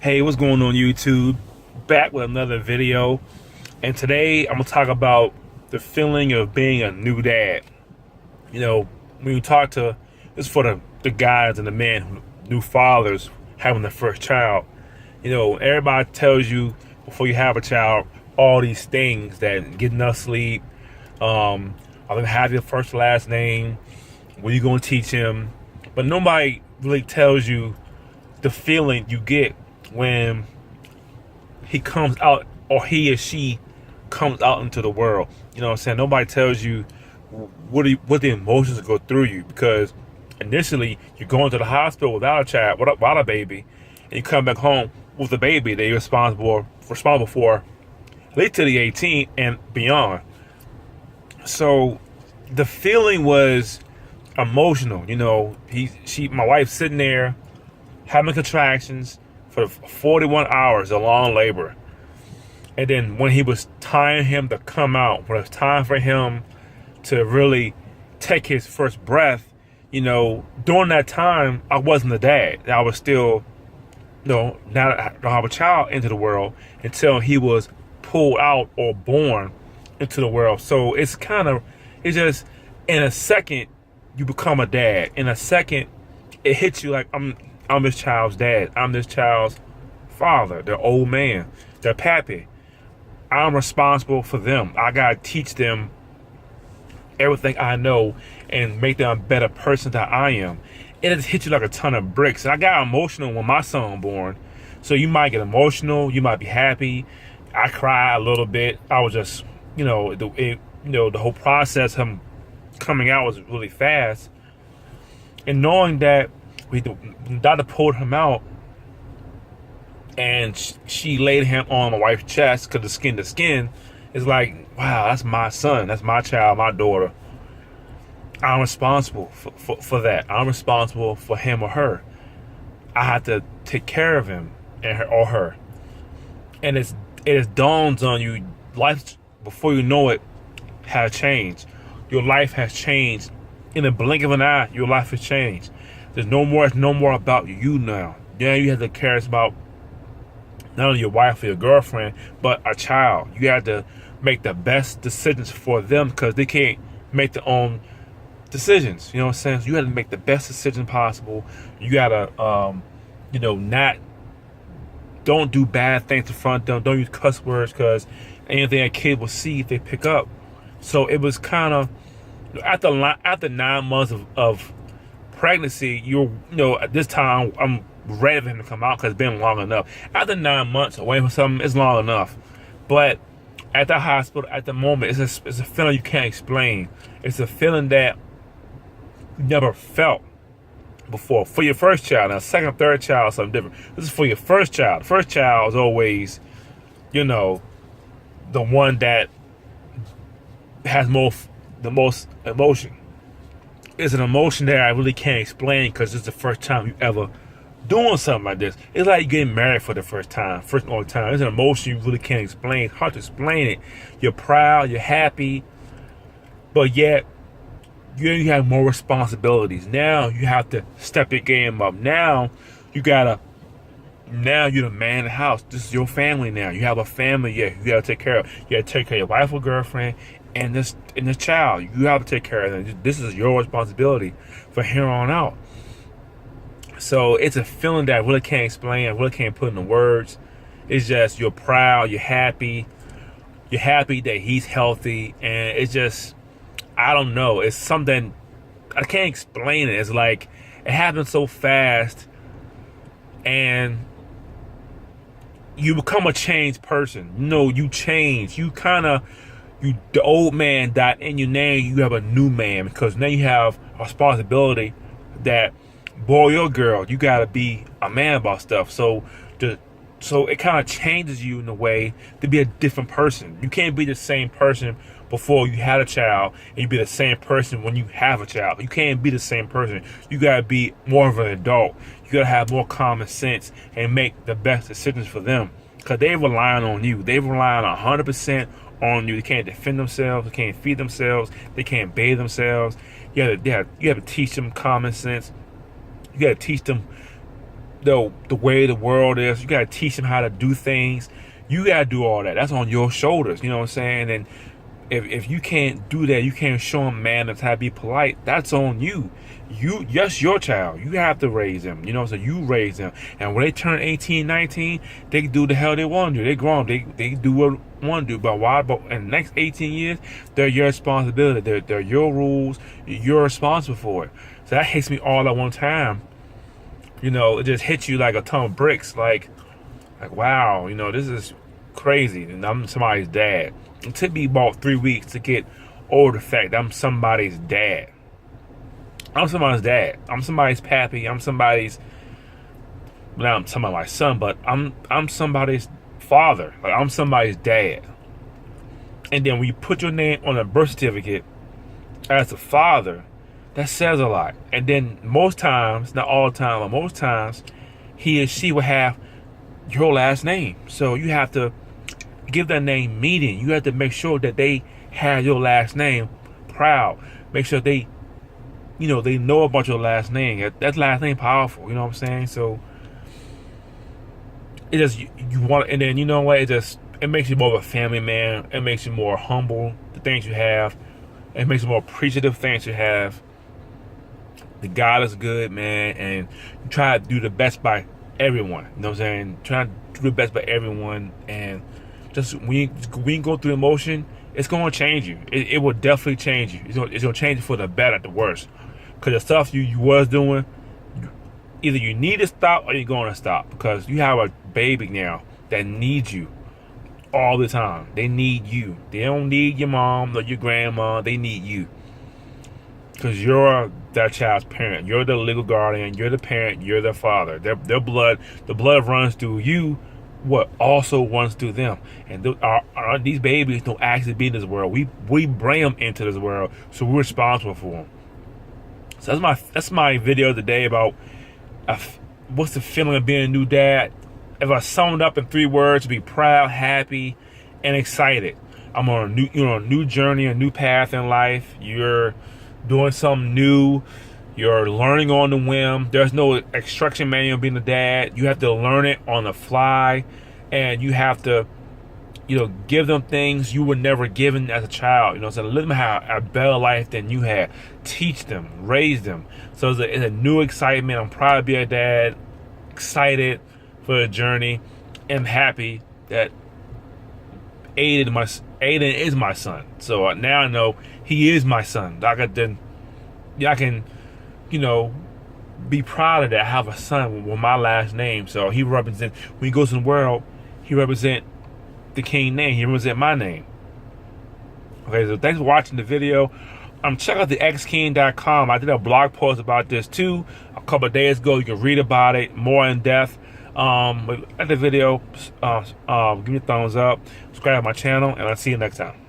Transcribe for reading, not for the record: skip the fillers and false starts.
Hey, what's going on YouTube? Back with another video. And today I'm gonna talk about the feeling of being a new dad. You know, when you talk to this is for the guys and the men, new fathers having their first child. You know, everybody tells you before you have a child all these things that get enough sleep, I'm gonna have your first last name, what you gonna teach him. But nobody really tells you the feeling you get when he comes out or he or she comes out into the world. You know what I'm saying? Nobody tells you what the emotions go through you, because initially you're going to the hospital without a child, without a baby, and you come back home with a baby that you're responsible for late to the 18 and beyond. So the feeling was emotional. You know, my wife's sitting there having contractions for 41 hours of long labor. And then when he was time him to come out, when it was time for him to really take his first breath, you know, during that time, I wasn't a dad. I was still, now I don't have a child into the world until he was pulled out or born into the world. So it's just, in a second, you become a dad. In a second, it hits you like, I'm this child's dad. I'm this child's father, their old man, their pappy. I'm responsible for them. I gotta teach them everything I know and make them a better person than I am. It just hits you like a ton of bricks. And I got emotional when my son was born. So you might get emotional, you might be happy. I cried a little bit. I was just, the whole process, him coming out was really fast. And knowing that the doctor pulled him out and she laid him on my wife's chest, because the skin to skin, is like, wow, that's my son, that's my child, my daughter. I'm responsible for that. I'm responsible for him or her. I have to take care of him or her. And it dawns on you, life, before you know it, has changed. Your life has changed. In the blink of an eye, your life has changed. It's no more about you now. Now you have to care about not only your wife or your girlfriend, but a child. You have to make the best decisions for them, because they can't make their own decisions. You know what I'm saying? So you have to make the best decision possible. You gotta, don't do bad things in front of them. Don't use cuss words, because anything a kid will see if they pick up. So it was kind of, after 9 months of pregnancy, at this time, I'm ready for him to come out, because it's been long enough. After 9 months away from something, it's long enough. But at the hospital, at the moment, it's a feeling you can't explain. It's a feeling that you never felt before. For your first child, now second, third child, something different. This is for your first child. The first child is always, the one that has the most emotion. It's an emotion that I really can't explain, because it's the first time you ever doing something like this. It's like getting married for the first and only time. It's an emotion you really can't explain. It's hard to explain it. You're proud, you're happy, but yet you have more responsibilities. Now you have to step your game up. Now you're the man of the house. This is your family now. You have a family, you gotta take care of. You gotta take care of your wife or girlfriend and this child. You have to take care of them. This is your responsibility from here on out. So it's a feeling that I really can't explain. I really can't put into words. It's just, you're proud, you're happy. You're happy that he's healthy. And it's just, I don't know. It's something, I can't explain it. It's like, it happened so fast. And you become a changed person. You change. The old man died in you. Now you have a new man, because now you have a responsibility that, boy or girl, you gotta be a man about stuff. So it kind of changes you in a way to be a different person. You can't be the same person before you had a child, and you be the same person when you have a child. You can't be the same person. You gotta be more of an adult. You gotta have more common sense and make the best decisions for them, because they're relying on you. They're relying 100% on you. They can't defend themselves. They can't feed themselves. They can't bathe themselves. You have to teach them common sense. You got to teach them the way the world is. You gotta teach them how to do things. You gotta do all that. That's on your shoulders. You know what I'm saying? And if you can't do that, you can't show them manners, how to be polite. That's on you. Yes, your child. You have to raise them. You know, so you raise them. And when they turn 18, 19, they can do the hell they want to do. They grown. They do what they want to do. But why? But in the next 18 years, they're your responsibility. They're your rules. You're responsible for it. So that hits me all at one time. You know, it just hits you like a ton of bricks. Like wow, you know, this is crazy. And I'm somebody's dad. It took me about 3 weeks to get over the fact that I'm somebody's dad. I'm somebody's dad. I'm somebody's pappy. I'm somebody's, well, I'm talking about my son, but I'm somebody's father. Like, I'm somebody's dad. And then when you put your name on a birth certificate as a father, that says a lot. And then most times, not all the time, but most times, he or she will have your last name. So you have to give that name meaning. You have to make sure that they have your last name proud. Make sure they, you know, they know about your last name. That last name powerful. You know what I'm saying? So it just you want, and then you know what? It makes you more of a family man. It makes you more humble. The things you have. It makes you more appreciative things you have. The God is good, man, and you try to do the best by everyone. You know what I'm saying? Try to do the best by everyone, and just when you go through emotion, it's going to change you. It will definitely change you. It's going to change you for the better, the worse. Because the stuff you was doing, either you need to stop or you're going to stop. Because you have a baby now that needs you all the time. They need you. They don't need your mom or your grandma. They need you. Because you're that child's parent. You're the legal guardian. You're the parent. You're the father. Their blood, the blood runs through you. What also runs through them. And these babies don't actually be in this world. We bring them into this world, so we're responsible for them. So that's my video today about what's the feeling of being a new dad. If I sum it up in 3 words, be proud, happy, and excited. I'm on a new journey, a new path in life. You're doing something new. You're learning on the whim. There's no instruction manual being a dad. You have to learn it on the fly, and you have to, you know, give them things you were never given as a child. You know, so let them have a better life than you had. Teach them, raise them. So it's a new excitement. I'm proud to be a dad. Excited for the journey. And happy that Aiden is my son. So now I know he is my son. I can, you know, be proud of that. I have a son with my last name. So he represents, when he goes in the world, he represents the King name. He represents my name. Okay, so thanks for watching the video. Check out the xking.com. I did a blog post about this too a couple of days ago. You can read about it more in depth. At the video, give me a thumbs up, subscribe to my channel, and I'll see you next time.